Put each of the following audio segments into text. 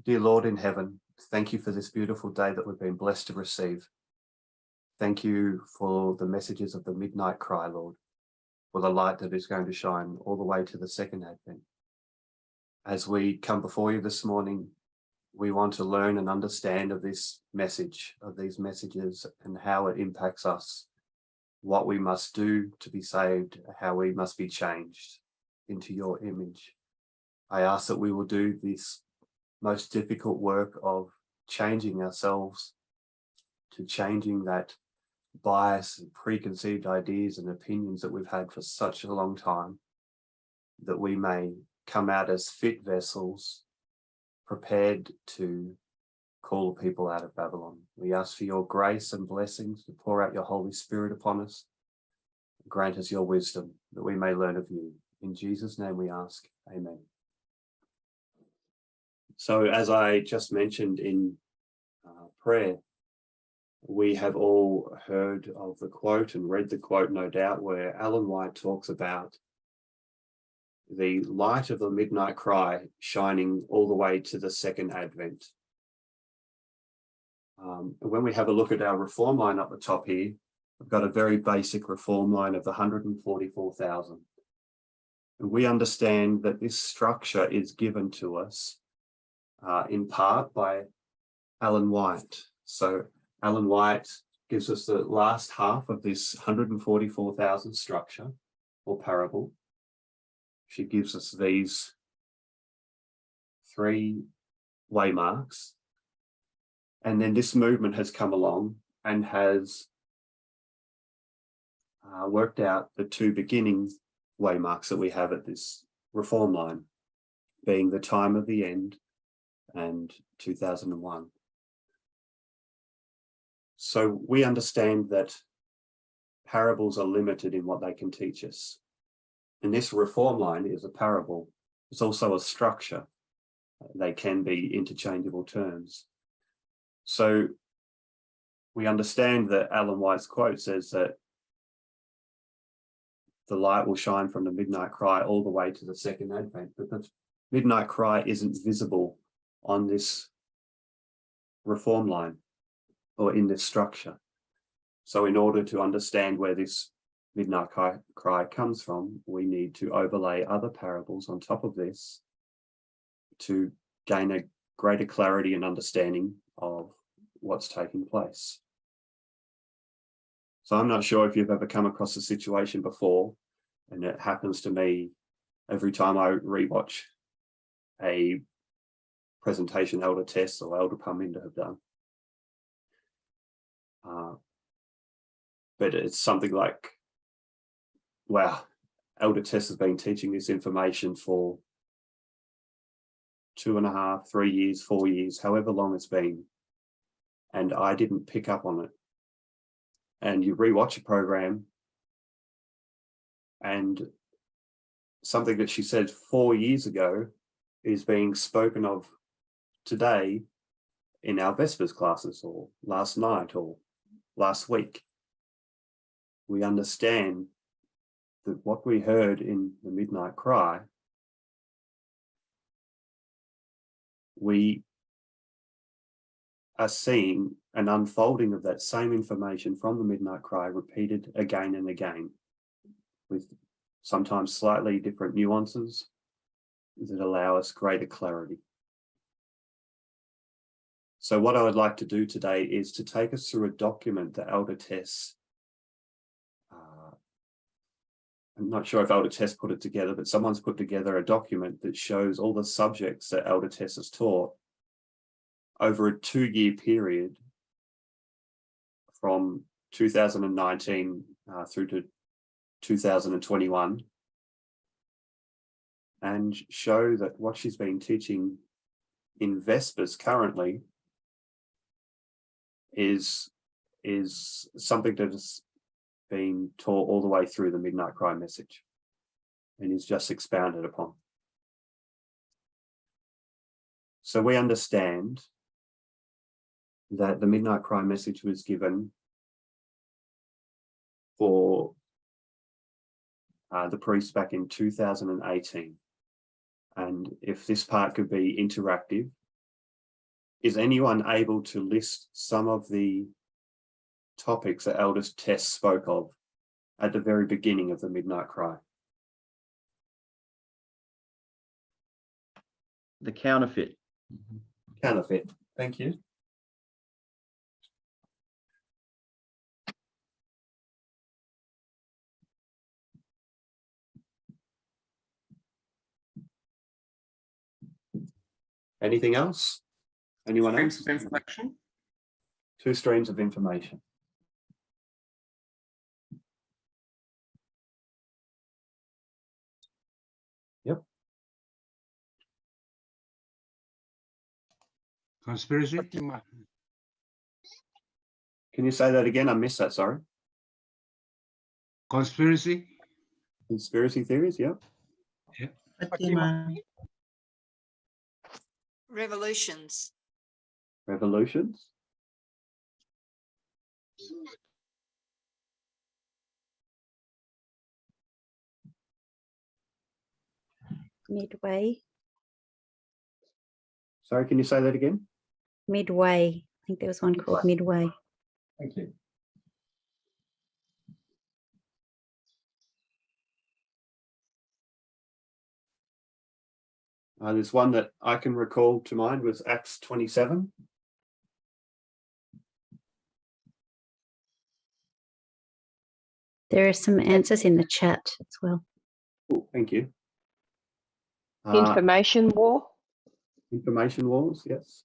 Dear Lord in heaven, thank you for this beautiful day that we've been blessed to receive. Thank you for the messages of the midnight cry, Lord, for the light that is going to shine all the way to the second advent. As we come before you this morning, we want to learn and understand of this message, of these messages, and how it impacts us, what we must do to be saved, how we must be changed into your image. I ask that we will do this most difficult work of changing ourselves to changing that bias and preconceived ideas and opinions that we've had for such a long time, that we may come out as fit vessels, prepared to call people out of Babylon. We ask for your grace and blessings to pour out your Holy Spirit upon us. Grant us your wisdom that we may learn of you. In Jesus' name we ask, amen. So as I just mentioned in prayer, we have all heard of the quote and read the quote, no doubt, where Ellen White talks about the light of the midnight cry shining all the way to the second advent. When we have a look at our reform line up the top here, I've got a very basic reform line of the 144,000. And we understand that this structure is given to us in part by Ellen White. So Ellen White gives us the last half of this 144,000 structure or parable. She gives us these 3 waymarks. And then this movement has come along and has worked out the 2 beginning waymarks that we have at this reform line, being the time of the end and 2001. So we understand that parables are limited in what they can teach us. And this reform line is a parable. It's also a structure. They can be interchangeable terms. So we understand that Ellen White's quote says that the light will shine from the midnight cry all the way to the second advent, but the midnight cry isn't visible on this reform line or in this structure. So in order to understand where this midnight cry comes from, we need to overlay other parables on top of this to gain a greater clarity and understanding of what's taking place. So I'm not sure if you've ever come across a situation before, and it happens to me every time I rewatch a presentation Elder Tess or Elder Parminder have done. But it's something like, wow, Elder Tess has been teaching this information for 2.5, 3 years, 4 years, however long it's been, and I didn't pick up on it. And you rewatch a program and something that she said 4 years ago is being spoken of today in our Vespers classes, or last night, or last week. We understand that what we heard in the midnight cry, we are seeing an unfolding of that same information from the midnight cry repeated again and again, with sometimes slightly different nuances that allow us greater clarity. So what I would like to do today is to take us through a document that Elder Tess, I'm not sure if Elder Tess put it together, but someone's put together a document that shows all the subjects that Elder Tess has taught over a 2-year period from 2019 through to 2021, and show that what she's been teaching in Vespers currently is something that has been taught all the way through the midnight cry message and is just expounded upon. So we understand that the midnight cry message was given for the priest back in 2018. And if this part could be interactive, is anyone able to list some of the topics that Eldest Tess spoke of at the very beginning of the Midnight Cry? The counterfeit. Counterfeit. Thank you. Anything else? Anyone else? Streams of information. 2 streams of information. Yep. Conspiracy. Can you say that again? I missed that, sorry. Conspiracy. Conspiracy theories, yep. Revolutions. Revolutions. Midway. Sorry, can you say that again? Midway. I think there was one called Midway. Thank you. There's one that I can recall to mind was Acts 27. There are some answers in the chat as well. Oh, thank you. Information war. Information wars, yes.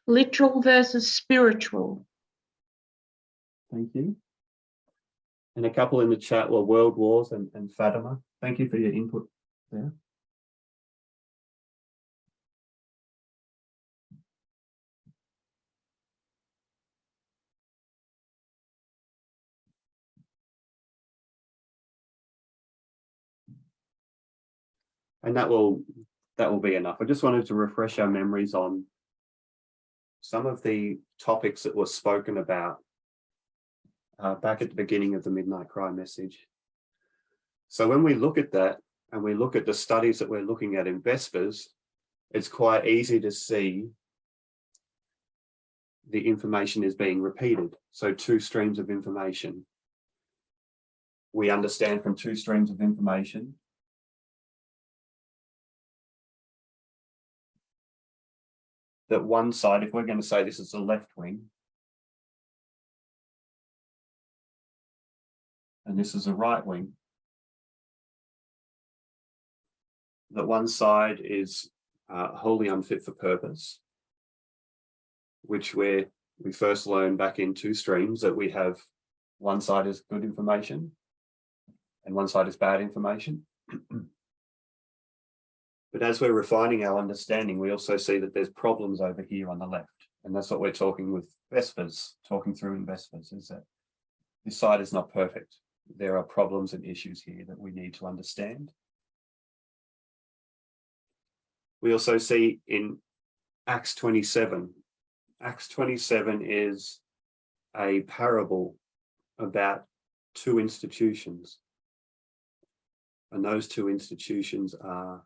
Literal versus spiritual. Thank you. And a couple in the chat were World Wars and Fatima. Thank you for your input there. And that will be enough. I just wanted to refresh our memories on some of the topics that were spoken about back at the beginning of the Midnight Cry message. So when we look at that and we look at the studies that we're looking at in Vespers, it's quite easy to see the information is being repeated. So 2 streams of information. We understand from 2 streams of information that one side, if we're going to say this is the left wing, and this is the right wing, that one side is wholly unfit for purpose, which we first learned back in 2 streams that we have one side is good information and one side is bad information. But as we're refining our understanding, we also see that there's problems over here on the left. And that's what we're talking with Vespers, talking through in Vespers, is that this side is not perfect. There are problems and issues here that we need to understand. We also see in Acts 27. Acts 27 is a parable about 2 institutions. And those 2 institutions are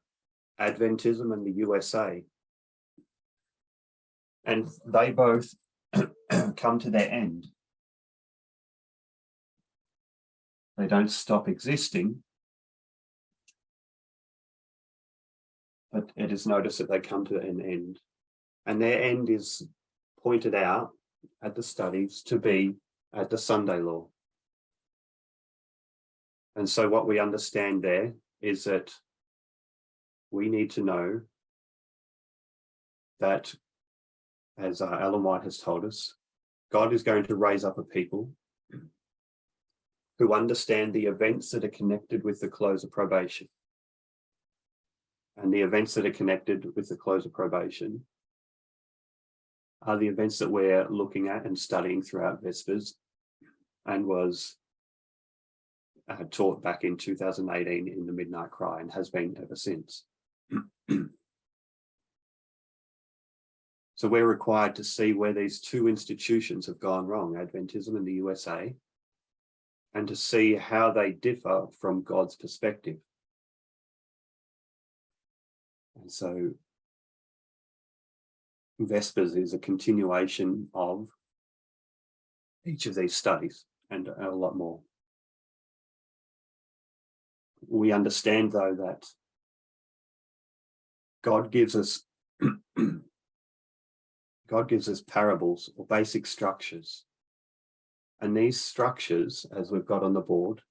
Adventism and the USA. And they both come to their end. They don't stop existing, but it is noticed that they come to an end. And their end is pointed out at the studies to be at the Sunday law. And so what we understand there is that we need to know that, as Ellen White has told us, God is going to raise up a people who understand the events that are connected with the close of probation. And the events that are connected with the close of probation are the events that we're looking at and studying throughout Vespers and was taught back in 2018 in the Midnight Cry and has been ever since. So we're required to see where these 2 institutions have gone wrong, Adventism and the USA, and to see how they differ from God's perspective. And so Vespers is a continuation of each of these studies and a lot more. We understand, though, that God gives us parables or basic structures. And these structures, as we've got on the board,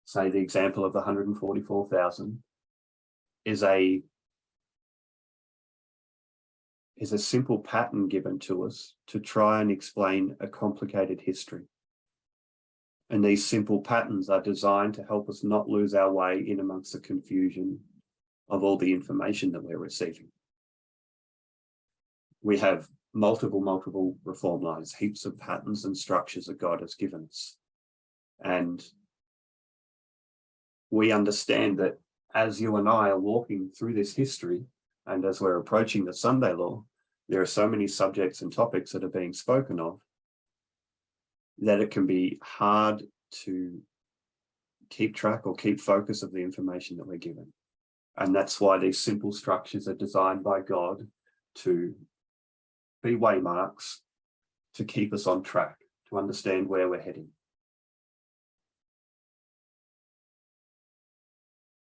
say the example of the 144,000, is a simple pattern given to us to try and explain a complicated history. And these simple patterns are designed to help us not lose our way in amongst the confusion of all the information that we're receiving. We have multiple reform lines, heaps of patterns and structures that God has given us. And we understand that as you and I are walking through this history, and as we're approaching the Sunday law, there are so many subjects and topics that are being spoken of that it can be hard to keep track or keep focus of the information that we're given. And that's why these simple structures are designed by God to be waymarks to keep us on track, to understand where we're heading.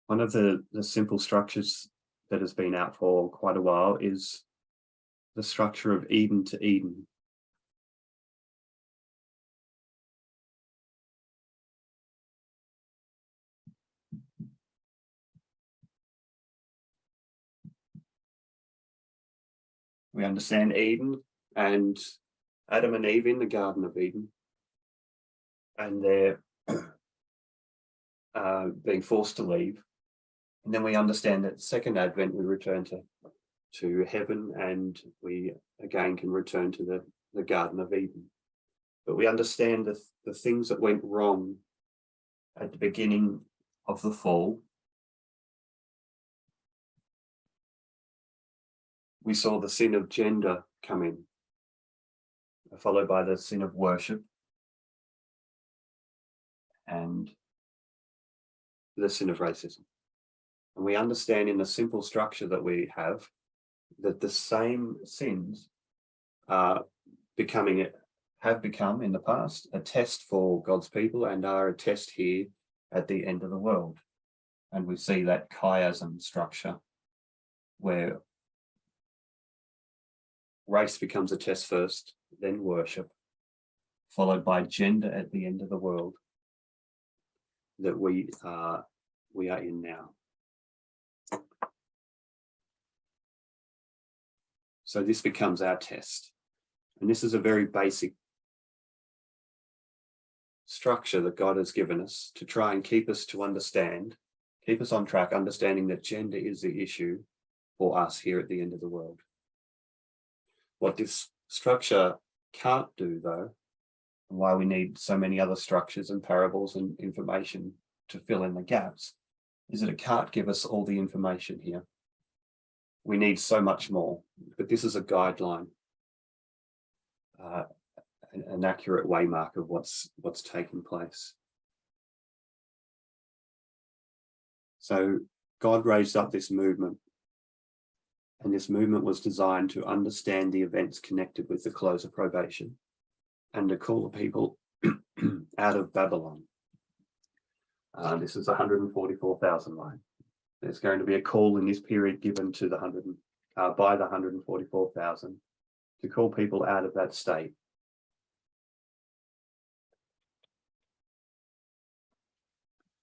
One of the simple structures that has been out for quite a while is the structure of Eden to Eden. We understand Eden and Adam and Eve in the Garden of Eden, and they're being forced to leave. And then we understand that second Advent, we return to heaven, and we again can return to the Garden of Eden. But we understand the things that went wrong at the beginning of the fall. We saw the sin of gender come in, followed by the sin of worship and the sin of racism. And we understand in the simple structure that we have that the same sins have become in the past a test for God's people and are a test here at the end of the world. And we see that chiasm structure where race becomes a test first, then worship, followed by gender at the end of the world that we are in now. So this becomes our test. And this is a very basic structure that God has given us to try and keep us on track, understanding that gender is the issue for us here at the end of the world. What this structure can't do, though, and why we need so many other structures and parables and information to fill in the gaps, is that it can't give us all the information here. We need so much more, but this is a guideline, an accurate waymark of what's taking place. So God raised up this movement, and this movement was designed to understand the events connected with the close of probation and to call the people out of Babylon. This is the 144,000 line. There's going to be a call in this period given to by the 144,000 to call people out of that state.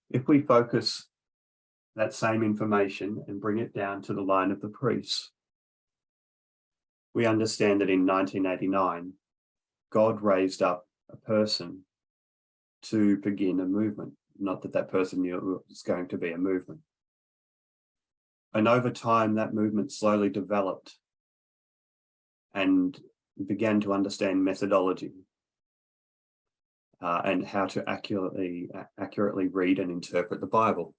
If we focus that same information and bring it down to the line of the priests, we understand that in 1989, God raised up a person to begin a movement. Not that person knew it was going to be a movement. And over time, that movement slowly developed and began to understand methodology and how to accurately read and interpret the Bible.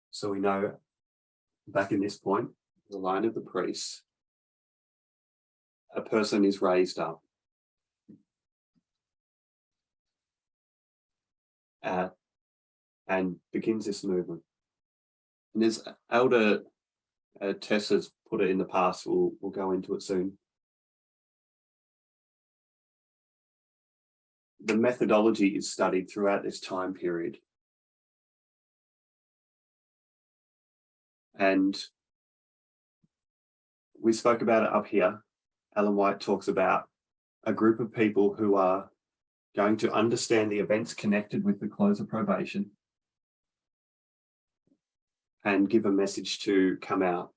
So we know back in this point, the line of the priests, a person is raised up and begins this movement. And as Elder Tess has put it in the past, we'll go into it soon. The methodology is studied throughout this time period. And we spoke about it up here. Ellen White talks about a group of people who are going to understand the events connected with the close of probation and give a message to come out.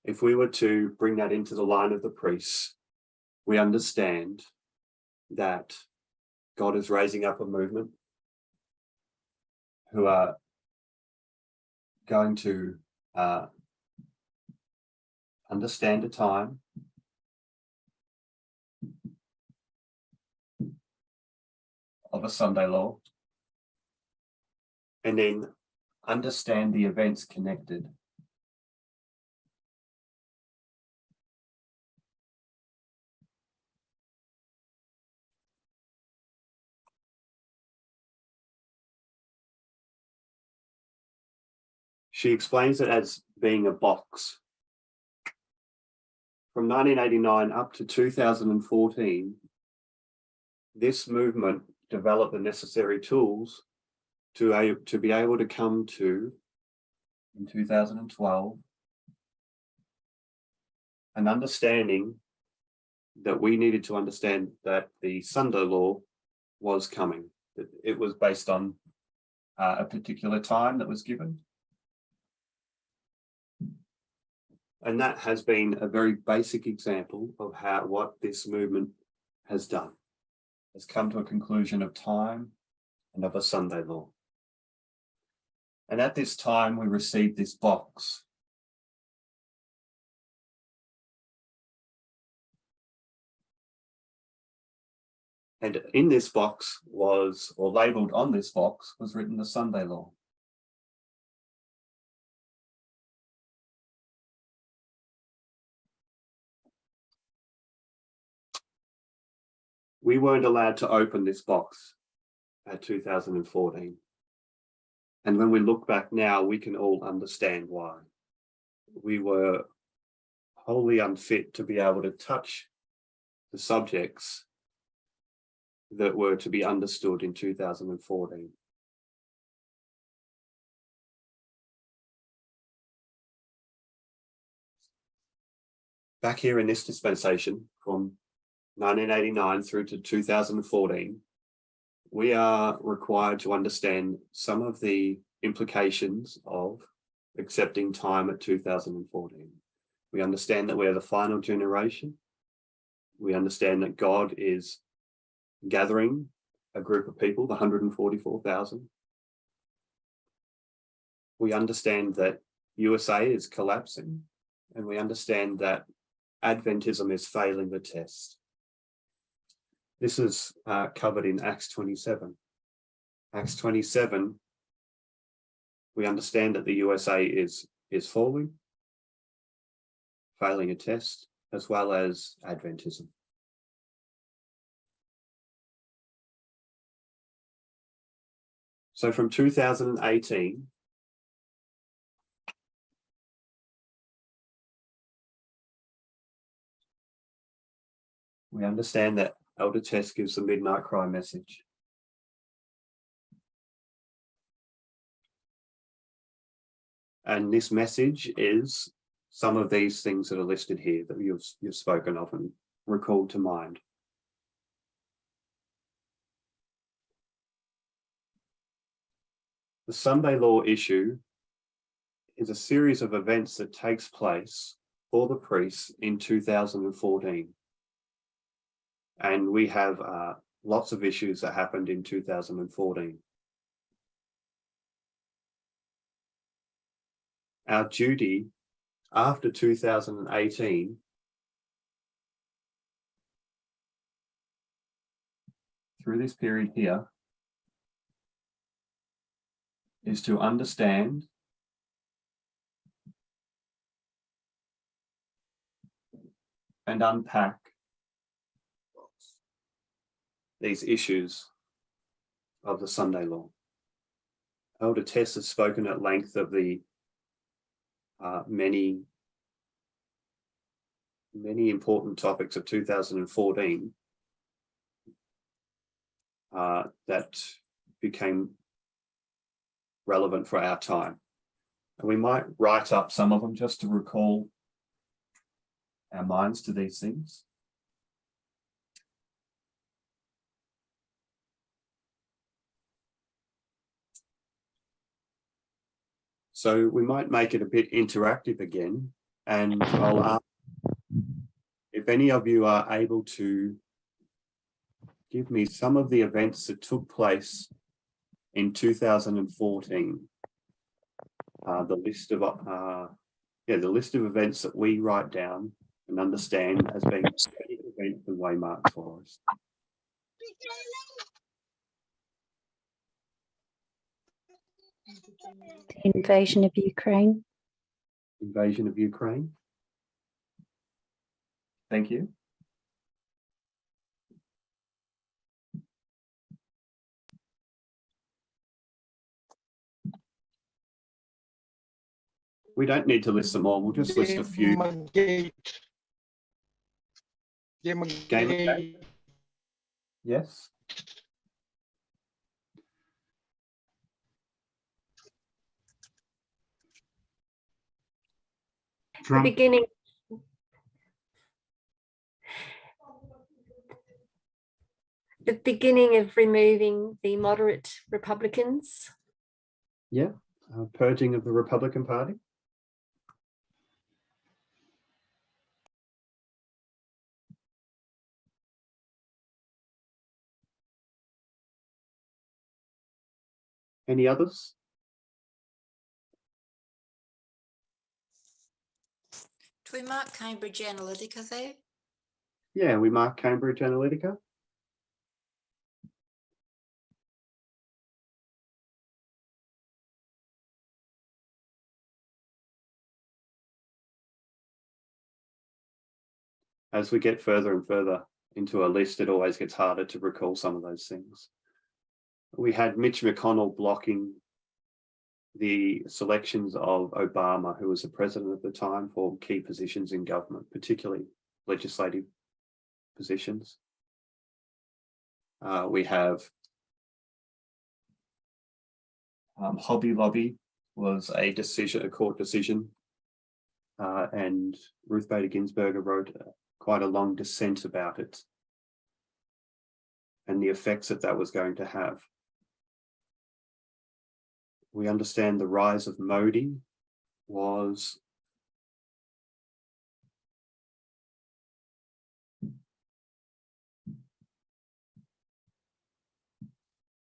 If we were to bring that into the line of the priests, we understand that God is raising up a movement who are going to understand a time of a Sunday law, and then understand the events connected. She explains it as being a box. From 1989 up to 2014, this movement developed the necessary tools to be able to come to, in 2012, an understanding that we needed to understand that the Sunday law was coming, that it was based on a particular time that was given. And that has been a very basic example of what this movement has done. Has come to a conclusion of time and of a Sunday law. And at this time, we received this box. And in this box was, or labelled on this box, was written the Sunday law. We weren't allowed to open this box at 2014. And when we look back now, we can all understand why. We were wholly unfit to be able to touch the subjects that were to be understood in 2014. Back here in this dispensation, from 1989 through to 2014, we are required to understand some of the implications of accepting time at 2014. We understand that we are the final generation. We understand that God is gathering a group of people, the 144,000. We understand that USA is collapsing, and we understand that Adventism is failing the test. This is covered in Acts 27. Acts 27, we understand that the USA is falling, failing a test, as well as Adventism. So from 2018, we understand that Elder Tess gives the midnight cry message. And this message is some of these things that are listed here that you've spoken of and recalled to mind. The Sunday law issue is a series of events that takes place for the priests in 2014. And we have lots of issues that happened in 2014. Our duty after 2018 through this period here is to understand and unpack these issues of the Sunday law. Elder Tess has spoken at length of the many important topics of 2014 that became relevant for our time. And we might write up some of them just to recall our minds to these things. So we might make it a bit interactive again, and I'll ask if any of you are able to give me some of the events that took place in 2014. The list of events that we write down and understand as being events and waymarks for us. The invasion of Ukraine. Invasion of Ukraine. Thank you. We don't need to list them all. We'll just list a few. Gamergate. Yes. The beginning of removing the moderate Republicans. Yeah, purging of the Republican Party. Any others? Do we mark Cambridge Analytica there? Yeah, we mark Cambridge Analytica. As we get further and further into a list, it always gets harder to recall some of those things. We had Mitch McConnell blocking the selections of Obama, who was the president at the time, for key positions in government, particularly legislative positions. We have Hobby Lobby was a court decision, and Ruth Bader Ginsburg wrote quite a long dissent about it and the effects that was going to have. We understand the rise of Modi was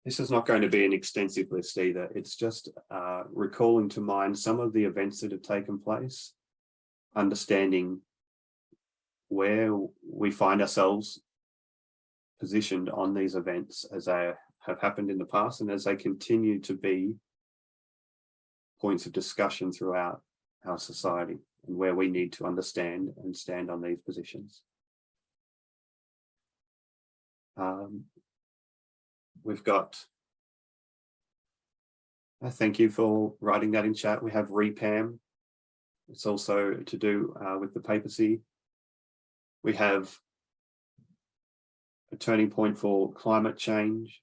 this is not going to be an extensive list either. It's just recalling to mind some of the events that have taken place, understanding where we find ourselves positioned on these events as they have happened in the past and as they continue to be points of discussion throughout our society, and where we need to understand and stand on these positions. We've got, thank you for writing that in chat. We have REPAM. It's also to do with the papacy. We have a turning point for climate change.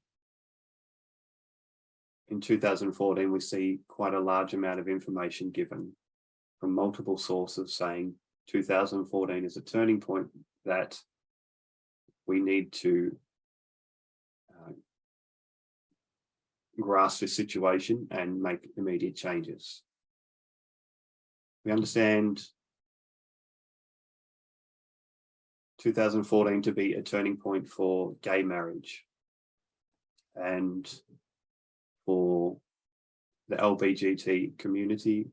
In 2014, we see quite a large amount of information given from multiple sources saying 2014 is a turning point that we need to grasp this situation and make immediate changes. We understand 2014 to be a turning point for gay marriage and for the LBGT community.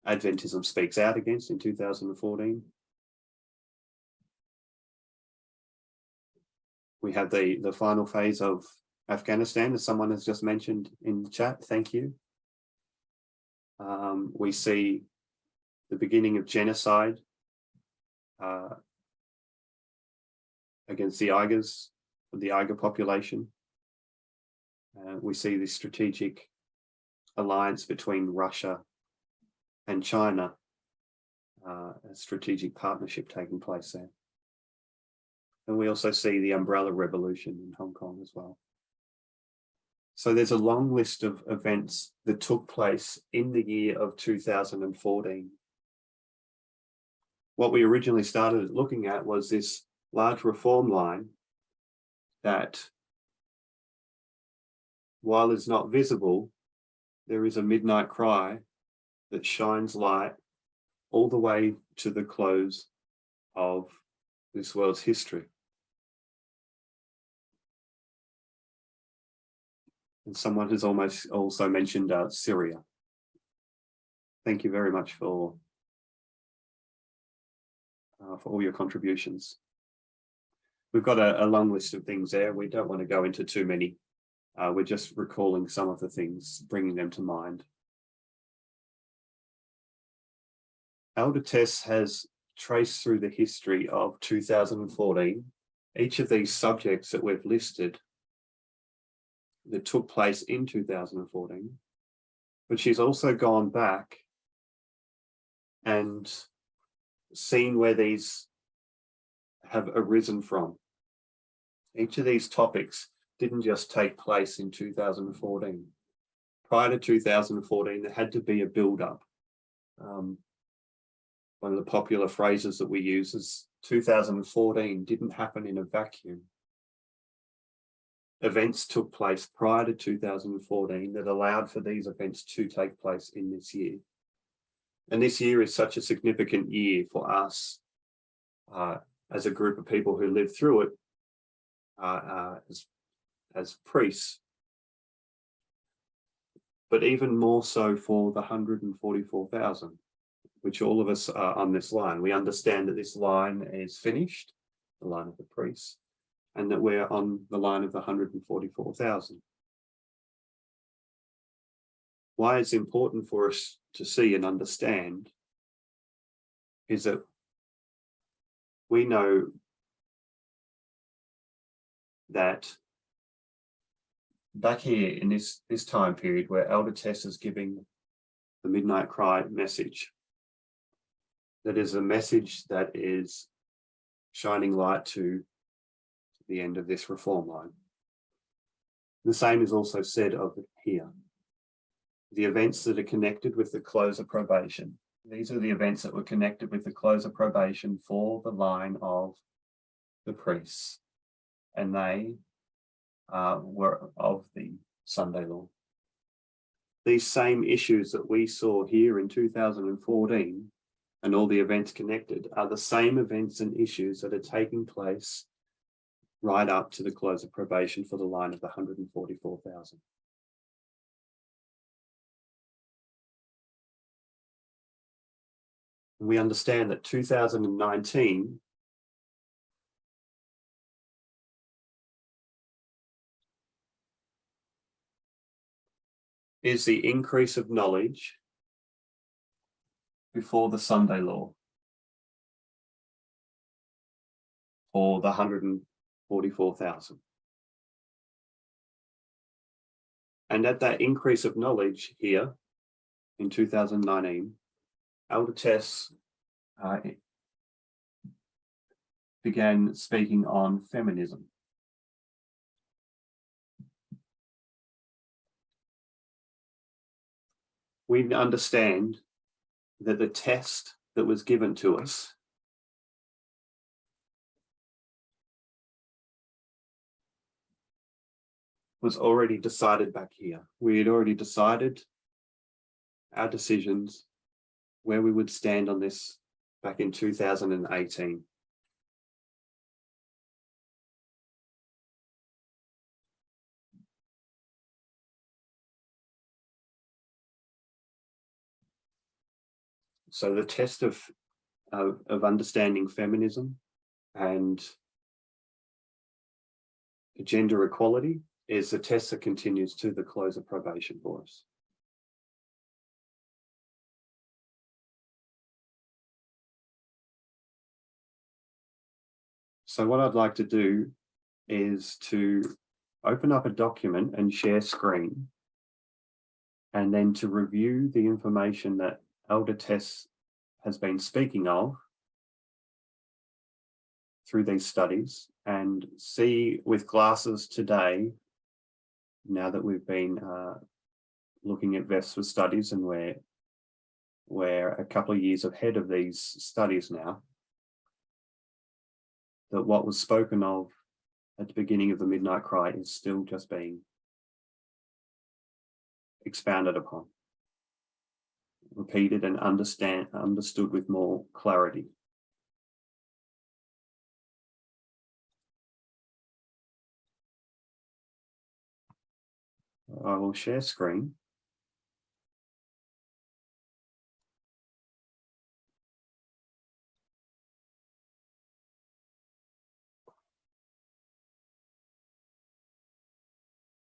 Adventism speaks out against in 2014. We have the final phase of Afghanistan, as someone has just mentioned in the chat. Thank you. We see the beginning of genocide against the Uyghurs, the Uyghur population. We see the strategic alliance between Russia and China, a strategic partnership taking place there. And we also see the umbrella revolution in Hong Kong as well. So there's a long list of events that took place in the year of 2014. What we originally started looking at was this large reform line that, while it's not visible, there is a midnight cry that shines light all the way to the close of this world's history. And someone has almost also mentioned Syria. Thank you very much for all your contributions. We've got a long list of things there. We don't want to go into too many. We're just recalling some of the things, bringing them to mind. Elder Tess has traced through the history of 2014, each of these subjects that we've listed that took place in 2014, but she's also gone back and seen where these have arisen from. Each of these topics didn't just take place in 2014. Prior to 2014, there had to be a build-up. One of the popular phrases that we use is 2014 didn't happen in a vacuum. Events took place prior to 2014 that allowed for these events to take place in this year. And this year is such a significant year for us as a group of people who lived through it as priests, but even more so for the 144,000, which all of us are on this line. We understand that this line is finished, the line of the priests, and that we're on the line of the 144,000. Why it's important for us to see and understand is that we know that back here in this time period where Elder Tess is giving the Midnight Cry message, that is a message that is shining light to the end of this reform line. The same is also said of here. The events that are connected with the close of probation. These are the events that were connected with the close of probation for the line of the priests. And they were of the Sunday law. These same issues that we saw here in 2014 and all the events connected are the same events and issues that are taking place right up to the close of probation for the line of the 144,000. We understand that 2019 is the increase of knowledge before the Sunday law for the 144,000. And at that increase of knowledge here in 2019, Elder Tess began speaking on feminism. We understand that the test that was given to us was already decided back here. We had already decided our decisions, where we would stand on this back in 2018. So the test of understanding feminism and gender equality is the test that continues to the close of probation for us. So what I'd like to do is to open up a document and share screen, and then to review the information that Elder Tess has been speaking of through these studies, and see with glasses today, now that we've been looking at VESPA studies, and we're a couple of years ahead of these studies now, that what was spoken of at the beginning of the Midnight Cry is still just being expounded upon, repeated and understood with more clarity. I will share screen.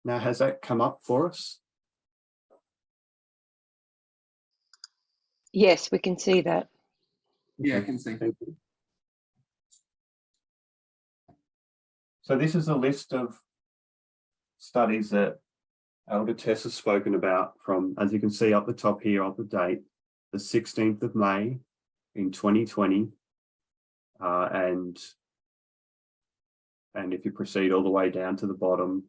Now, has that come up for us? Yes, we can see that. Yeah, I can see. Thank you. So this is a list of studies that Elder Tess has spoken about from, as you can see up the top here of the date, the 16th of May in 2020. And if you proceed all the way down to the bottom,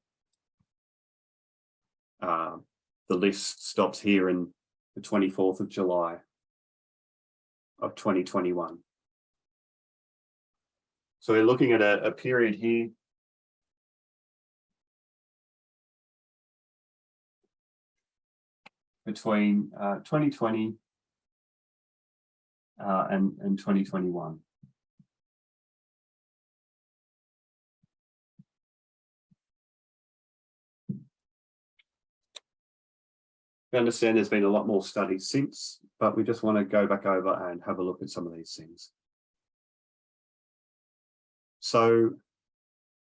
the list stops here in the 24th of July of 2021. So we're looking at a period here between 2020 and 2021. We understand there's been a lot more studies since, but we just want to go back over and have a look at some of these things. So,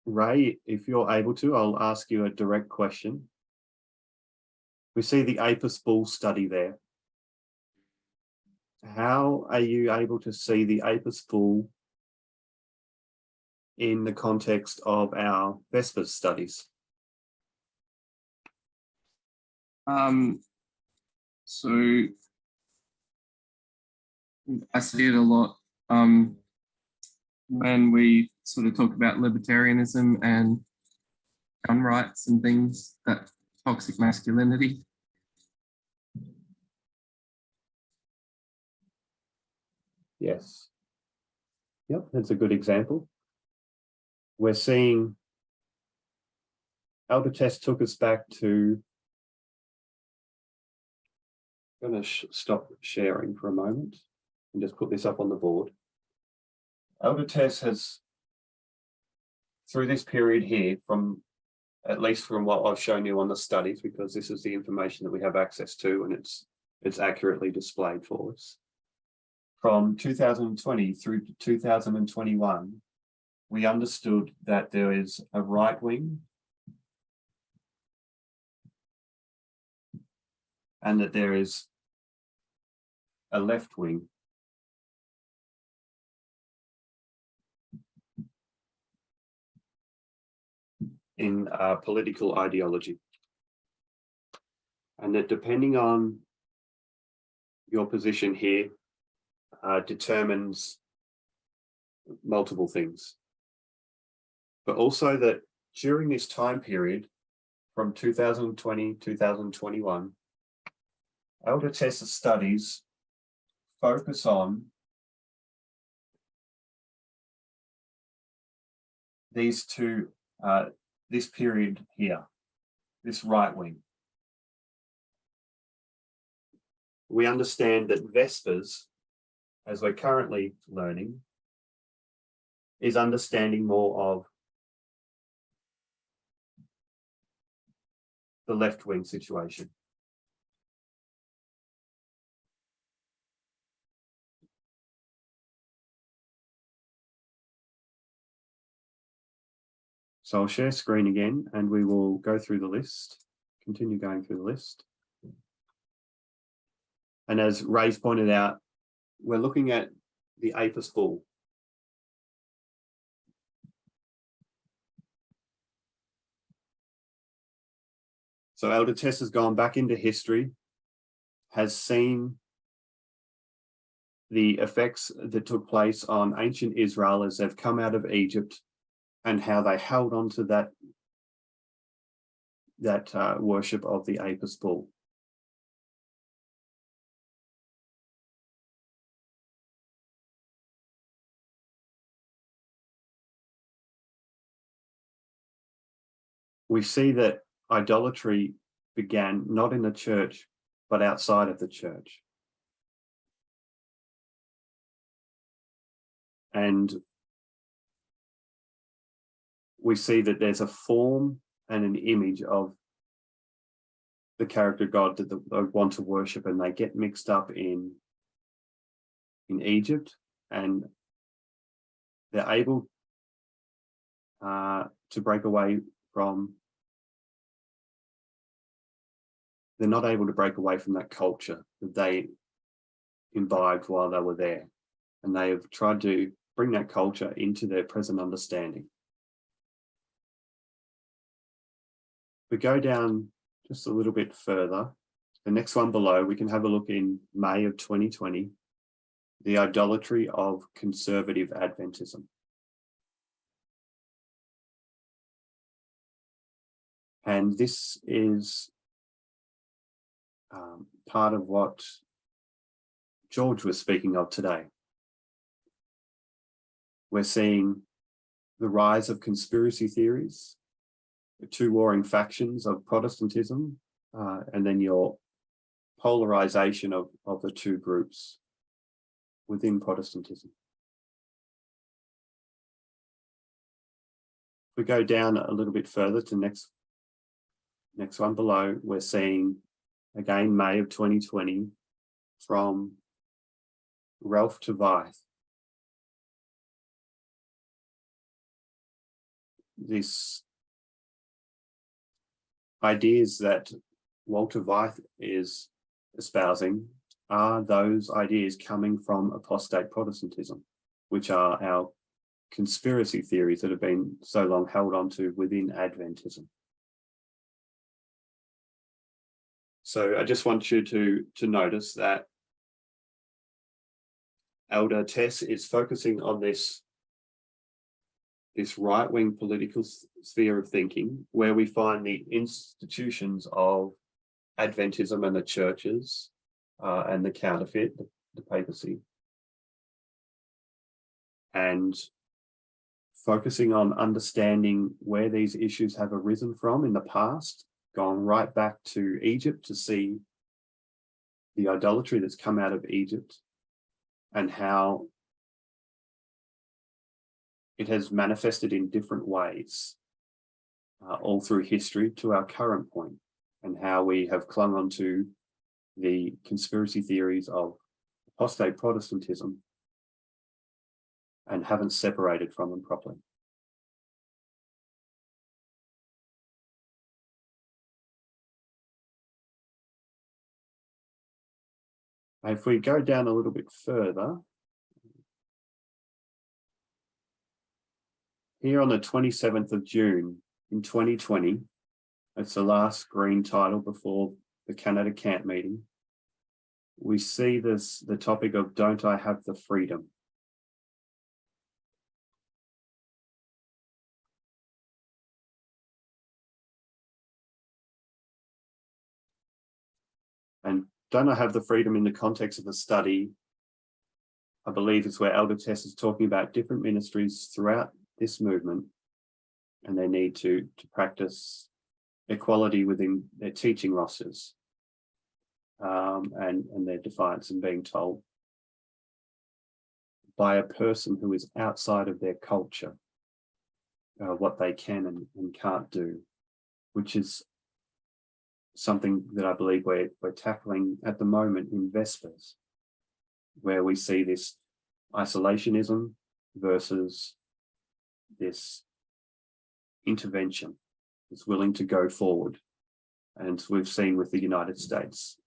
Ray, if you're able to, I'll ask you a direct question. We see the APIS bull study there. How are you able to see the APIS bull in the context of our Vespers studies? So I see it a lot when we sort of talk about libertarianism and gun rights and things, that toxic masculinity. Yes. Yep, that's a good example. We're seeing Elder Tess took us back to, I'm going to stop sharing for a moment and just put this up on the board. Elder Tess has, through this period here, from at least from what I've shown you on the studies, because this is the information that we have access to and it's accurately displayed for us. From 2020 through to 2021, we understood that there is a right wing and that there is a left wing. In political ideology. And that depending on your position here determines multiple things. But also that during this time period from 2020, 2021, Elder Tess's studies focus on these two, this period here, this right wing. We understand that Vespers, as we're currently learning, is understanding more of the left wing situation. So I'll share screen again and we will go through the list, continue going through the list. And as Ray's pointed out, we're looking at the APIS bull. So Elder Tess has gone back into history, has seen the effects that took place on ancient Israel as they've come out of Egypt and how they held on to that worship of the Apis bull. We see that idolatry began not in the church, but outside of the church. And we see that there's a form and an image of the character God that they want to worship, and they get mixed up in Egypt, and they're able to break away from, they're not able to break away from that culture that they imbibed while they were there. And they have tried to bring that culture into their present understanding. We go down just a little bit further. The next one below, we can have a look in May of 2020, the idolatry of conservative Adventism. And this is part of what George was speaking of today. We're seeing the rise of conspiracy theories, the two warring factions of Protestantism, and then your polarization of the two groups within Protestantism. If we go down a little bit further to next one below, we're seeing again May of 2020 from Ralph Tavaith. This ideas that Walter Veith is espousing are those ideas coming from apostate Protestantism, which are our conspiracy theories that have been so long held on to within Adventism. So I just want you to notice that Elder Tess is focusing on this right-wing political sphere of thinking, where we find the institutions of Adventism and the churches and the counterfeit, the papacy, and focusing on understanding where these issues have arisen from in the past, gone right back to Egypt to see the idolatry that's come out of Egypt and how it has manifested in different ways all through history to our current point, and how we have clung on to the conspiracy theories of apostate Protestantism and haven't separated from them properly. If we go down a little bit further, here on the 27th of June in 2020, it's the last green title before the Canada Camp meeting, we see the topic of "Don't I Have the Freedom?" And "Don't I Have the Freedom" in the context of the study, I believe it's where Elder Tess is talking about different ministries throughout this movement and their need to practice equality within their teaching rosters, and their defiance and being told by a person who is outside of their culture what they can and can't do, which is something that I believe we're tackling at the moment in Vespers, where we see this isolationism versus this intervention that's willing to go forward. And we've seen with the United States,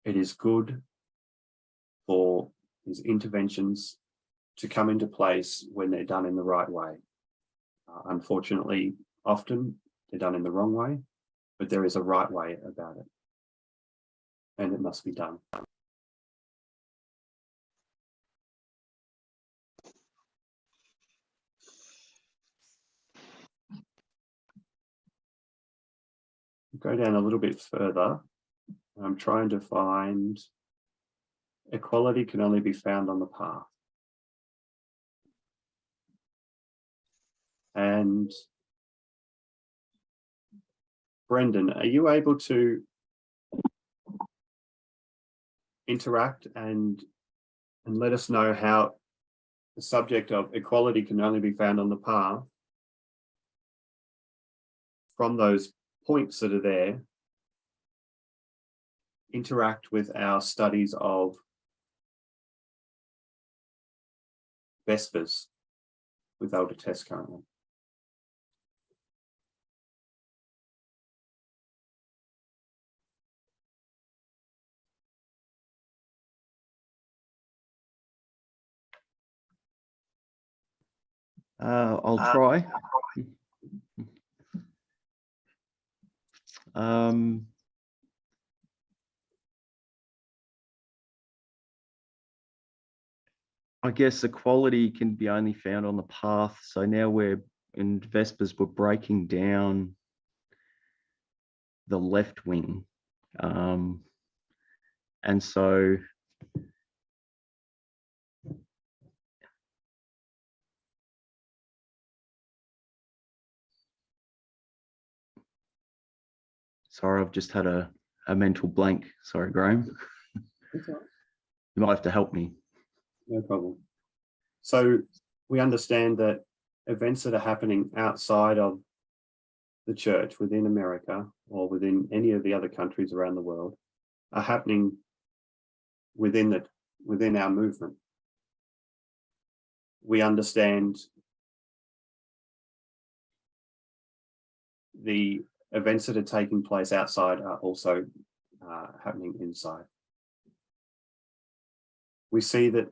it is good for these interventions to come into place when they're done in the right way. Unfortunately, often they're done in the wrong way, but there is a right way about it, and it must be done. Go down a little bit further. I'm trying to find equality can only be found on the path. And Brendan, are you able to interact and let us know how the subject of equality can only be found on the path from those points that are there interact with our studies of Vespers with Elder Tess currently? I'll try. I guess equality can be only found on the path. So now we're in Vespers, we're breaking down the left wing. And so sorry, I've just had a mental blank. Sorry, Graeme. That's all right. You might have to help me. No problem. So we understand that events that are happening outside of the church within America or within any of the other countries around the world are happening within our movement. We understand the events that are taking place outside are also happening inside. We see that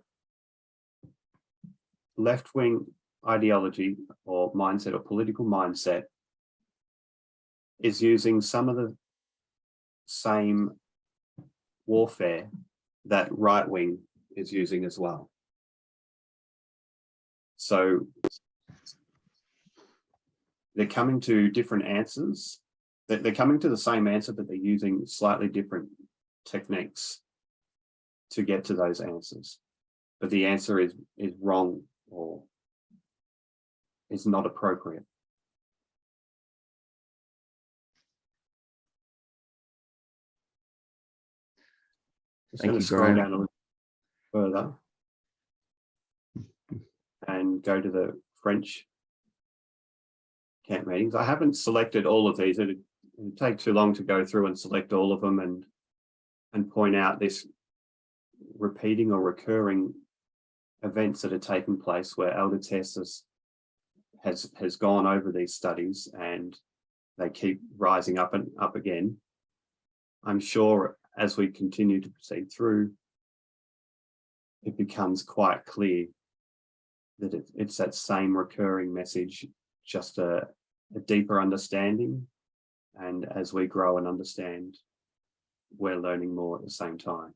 left-wing ideology or mindset or political mindset is using some of the same warfare that right-wing is using as well. So they're coming to different answers. They're coming to the same answer, but they're using slightly different techniques to get to those answers. But the answer is wrong or is not appropriate. Just going to scroll Graeme. down a little further and go to the French camp meetings. I haven't selected all of these. It'd take too long to go through and select all of them and point out this repeating or recurring events that are taking place where Elder Tess has gone over these studies and they keep rising up and up again. I'm sure as we continue to proceed through, it becomes quite clear that it's that same recurring message, just a deeper understanding. And as we grow and understand, we're learning more at the same time.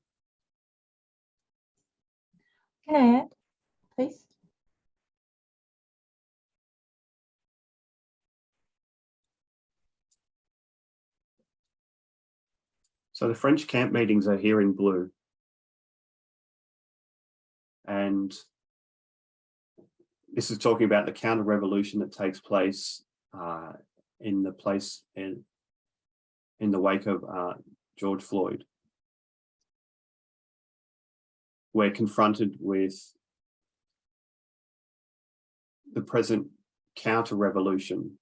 Can I add, please? So the French camp meetings are here in blue. And this is talking about the counter-revolution that takes place in the wake of George Floyd. We're confronted with the present counter-revolution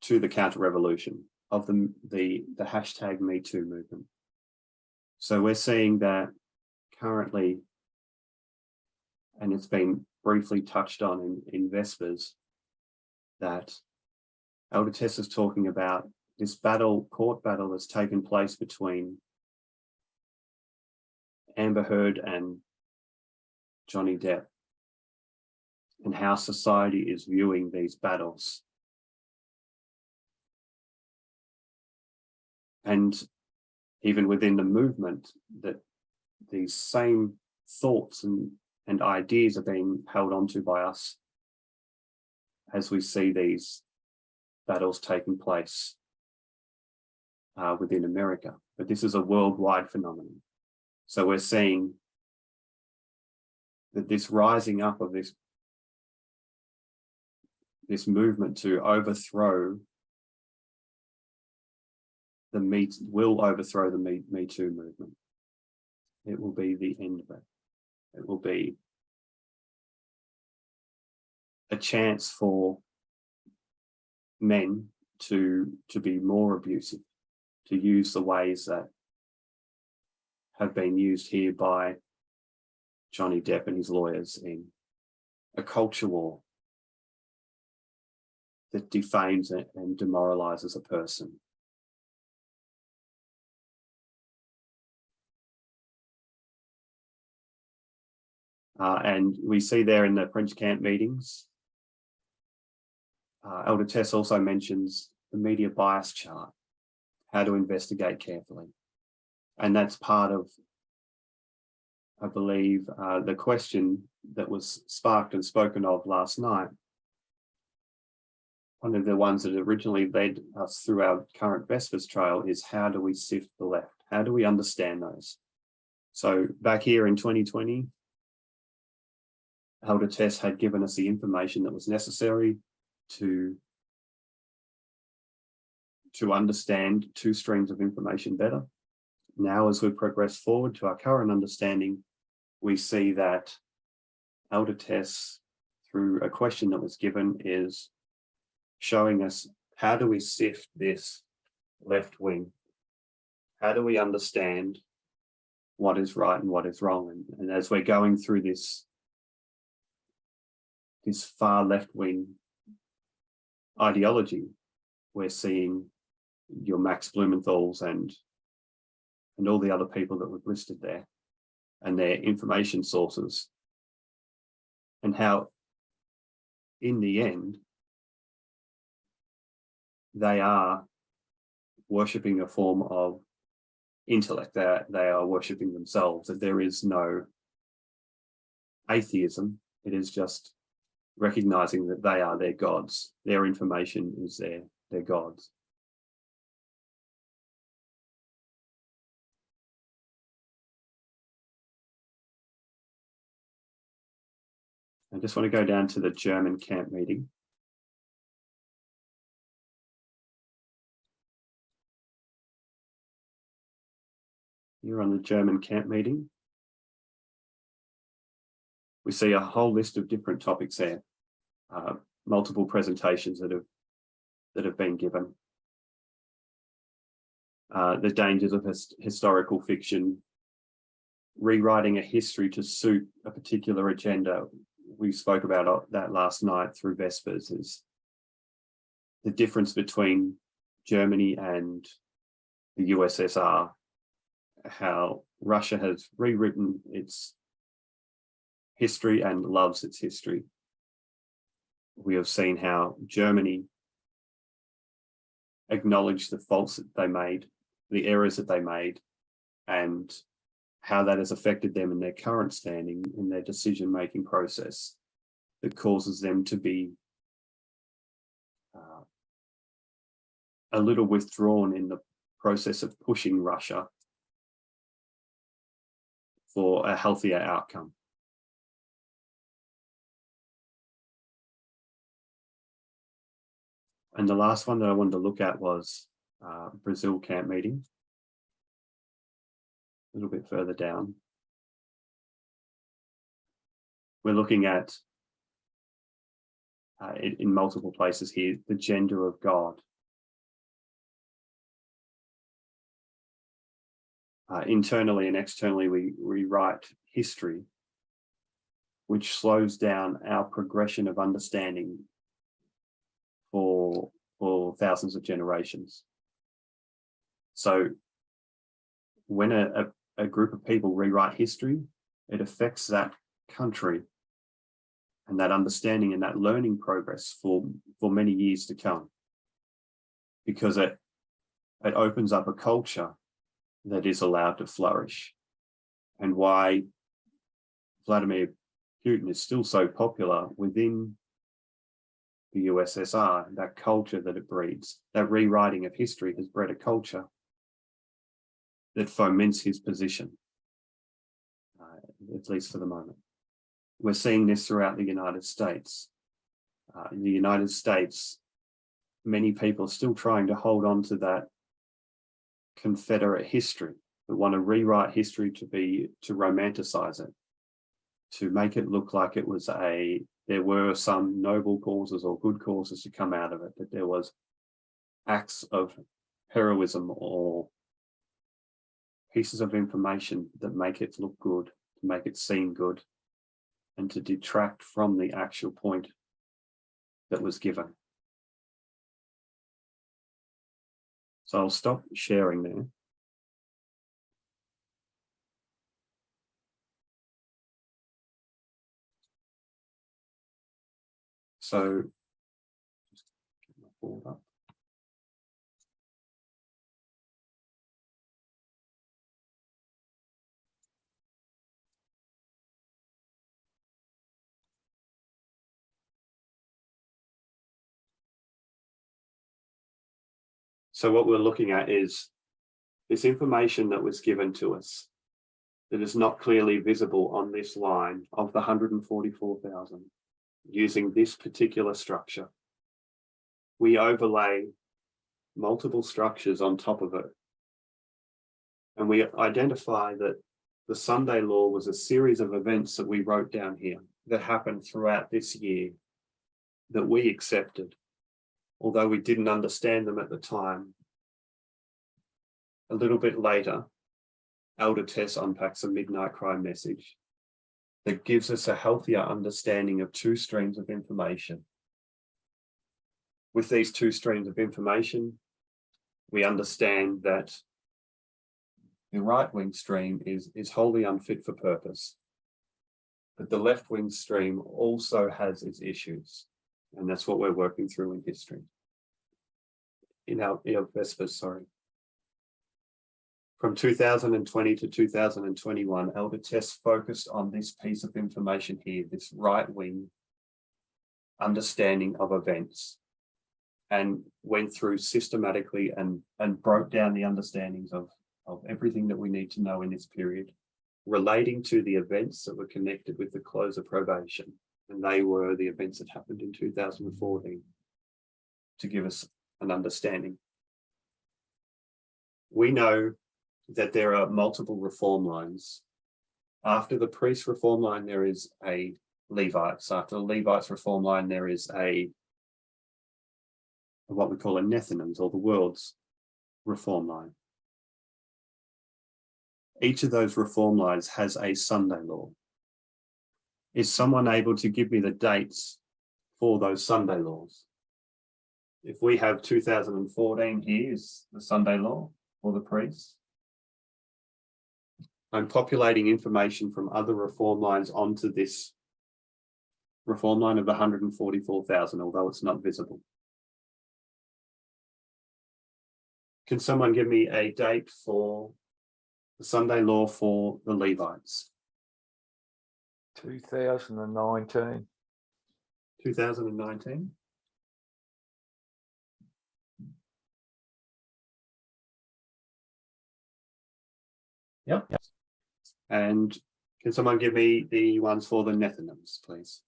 to the counter-revolution of the hashtag Me Too movement. So we're seeing that currently, and it's been briefly touched on in Vespers, that Elder Tess is talking about this court battle that's taken place between Amber Heard and Johnny Depp, and how society is viewing these battles. And even within the movement, that these same thoughts and ideas are being held onto by us as we see these battles taking place within America. But this is a worldwide phenomenon. So we're seeing that this rising up of this movement to overthrow will overthrow the Me Too movement. It will be the end of it. It will be a chance for men to be more abusive, to use the ways that have been used here by Johnny Depp and his lawyers in a culture war that defames and demoralizes a person. And we see there in the French camp meetings, Elder Tess also mentions the media bias chart, how to investigate carefully. And that's part of, I believe, the question that was sparked and spoken of last night. One of the ones that originally led us through our current Vespers trail is, how do we sift the left? How do we understand those? So back here in 2020, Elder Tess had given us the information that was necessary to understand two streams of information better. Now, as we progress forward to our current understanding, we see that Elder Tess, through a question that was given, is showing us, how do we sift this left wing? How do we understand what is right and what is wrong? And as we're going through this far left wing ideology, we're seeing your Max Blumenthals and all the other people that we've listed there, and their information sources, and how in the end they are worshipping a form of intellect. They are worshipping themselves, that there is no atheism. It is just recognizing that they are their gods. Their information is their gods. I just want to go down to the German camp meeting. Here on the German camp meeting, we see a whole list of different topics there, multiple presentations that have been given. The dangers of historical fiction, rewriting a history to suit a particular agenda. We spoke about that last night through Vespers, is the difference between Germany and the USSR, how Russia has rewritten its history and loves its history. We have seen how Germany acknowledged the faults that they made, the errors that they made, and how that has affected them in their current standing in their decision-making process, that causes them to be a little withdrawn in the process of pushing Russia for a healthier outcome. And the last one that I wanted to look at was Brazil camp meeting. A little bit further down. We're looking at, in multiple places here, the gender of God. Internally and externally, we rewrite history, which slows down our progression of understanding for thousands of generations. So when a group of people rewrite history, it affects that country and that understanding and that learning progress for many years to come, because it opens up a culture that is allowed to flourish, and why Vladimir Putin is still so popular within the USSR, that culture that it breeds. That rewriting of history has bred a culture that foments his position, at least for the moment. We're seeing this throughout the United States. In the United States, many people are still trying to hold on to that Confederate history, that want to rewrite history to romanticize it, to make it look like it was there were some noble causes or good causes to come out of it, that there was acts of heroism or pieces of information that make it look good, to make it seem good, and to detract from the actual point that was given. So I'll stop sharing there. So, just get my board up. So what we're looking at is this information that was given to us that is not clearly visible on this line of the 144,000 using this particular structure. We overlay multiple structures on top of it. And we identify that the Sunday Law was a series of events that we wrote down here that happened throughout this year that we accepted, although we didn't understand them at the time. A little bit later, Elder Tess unpacks a midnight cry message that gives us a healthier understanding of two streams of information. With these two streams of information, we understand that the right-wing stream is wholly unfit for purpose, but the left-wing stream also has its issues, and that's what we're working through in history. In our Vespers, sorry. From 2020 to 2021, Elder Tess focused on this piece of information here, this right-wing understanding of events, and went through systematically and broke down the understandings of everything that we need to know in this period, relating to the events that were connected with the close of probation. And they were the events that happened in 2014 to give us an understanding. We know that there are multiple reform lines. After the priest reform line, there is a Levites. After the Levites reform line, there is what we call a Nethinims, or the world's reform line. Each of those reform lines has a Sunday law. Is someone able to give me the dates for those Sunday laws? If we have 2014 here is the Sunday law for the priests. I'm populating information from other reform lines onto this reform line of 144,000, although it's not visible. Can someone give me a date for the Sunday law for the Levites? 2019. 2019? Yep. And can someone give me the ones for the Nethinims, please?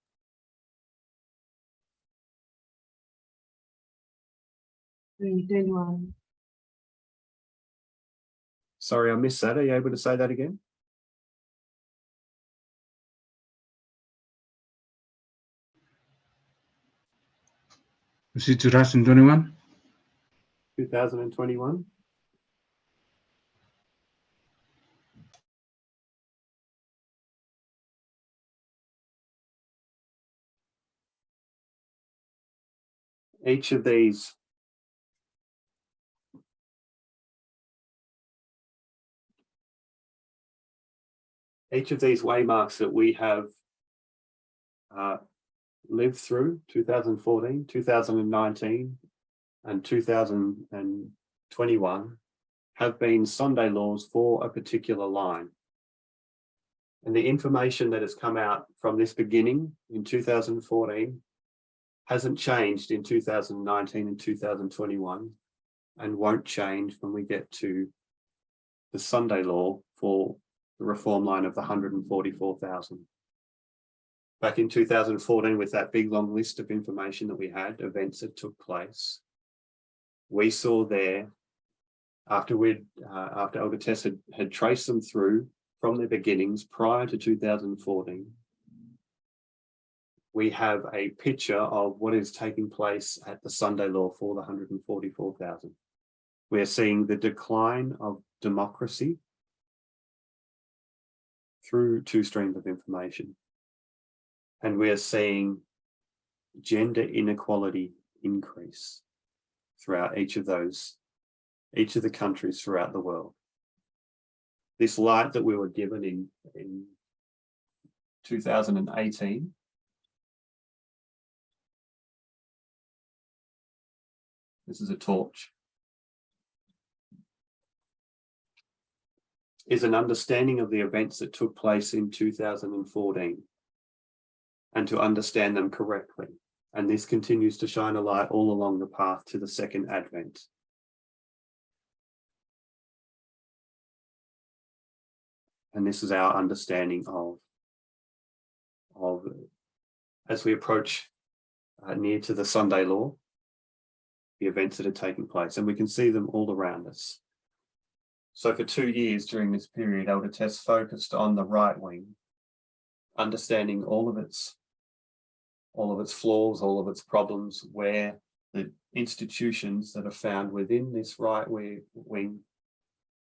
Sorry, I missed that. Are you able to say that again? Was it 2021? 2021? Each of these waymarks that we have lived through, 2014, 2019, and 2000 and 21 have been Sunday laws for a particular line. And the information that has come out from this beginning in 2014 hasn't changed in 2019 and 2021 and won't change when we get to the Sunday law for the reform line of the 144,000. Back in 2014, with that big long list of information that we had, events that took place, we saw there, after Elder Tess had traced them through from their beginnings prior to 2014, we have a picture of what is taking place at the Sunday law for the 144,000. We're seeing the decline of democracy through two streams of information. And we're seeing gender inequality increase throughout each of the countries throughout the world. This light that we were given in 2018 this is a torch, is an understanding of the events that took place in 2014 and to understand them correctly. And this continues to shine a light all along the path to the second advent. And this is our understanding of as we approach near to the Sunday law, the events that are taking place, and we can see them all around us. So for 2 years during this period, Elder Tess focused on the right wing, understanding all of its flaws, all of its problems, where the institutions that are found within this right wing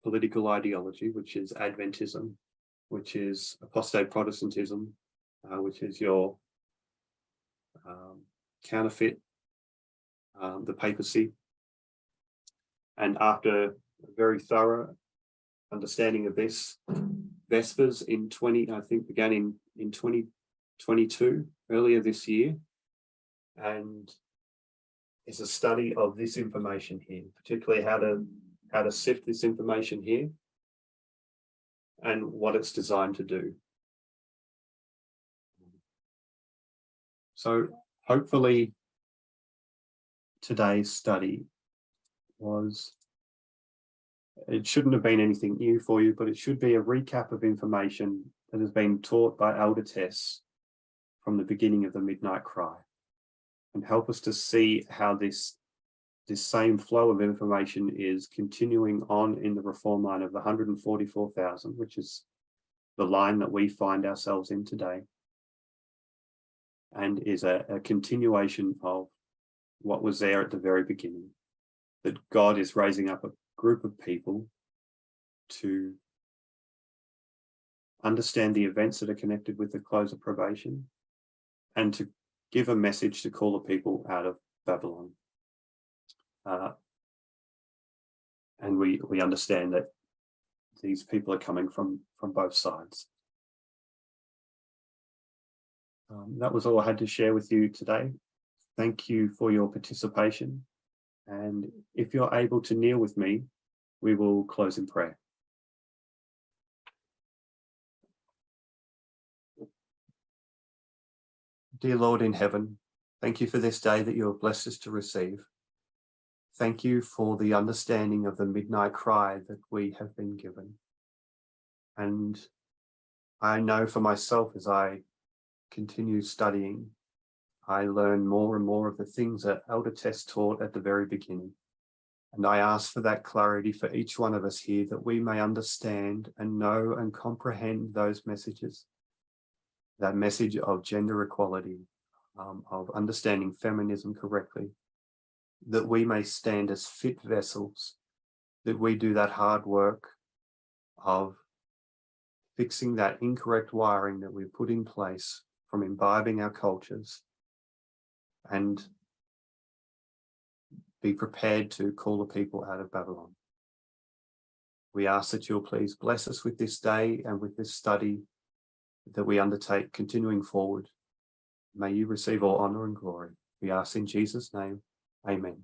political ideology, which is Adventism, which is apostate Protestantism, which is your counterfeit, the papacy. And after a very thorough understanding of this, Vespers began in 2022, earlier this year, and it's a study of this information here, particularly how to sift this information here and what it's designed to do. So hopefully today's study it shouldn't have been anything new for you, but it should be a recap of information that has been taught by Elder Tess from the beginning of the Midnight Cry, and help us to see how this same flow of information is continuing on in the reform line of the 144,000, which is the line that we find ourselves in today, and is a continuation of what was there at the very beginning, that God is raising up a group of people to understand the events that are connected with the close of probation and to give a message to call the people out of Babylon. And we understand that these people are coming from both sides. That was all I had to share with you today. Thank you for your participation. And if you're able to kneel with me, we will close in prayer. Dear Lord in heaven, thank you for this day that you have blessed us to receive. Thank you for the understanding of the midnight cry that we have been given. And I know for myself, as I continue studying, I learn more and more of the things that Elder Tess taught at the very beginning. And I ask for that clarity for each one of us here, that we may understand and know and comprehend those messages. That message of gender equality, of understanding feminism correctly, that we may stand as fit vessels, that we do that hard work of fixing that incorrect wiring that we've put in place from imbibing our cultures, and be prepared to call the people out of Babylon. We ask that you'll please bless us with this day and with this study that we undertake continuing forward. May you receive all honor and glory. We ask in Jesus' name, amen.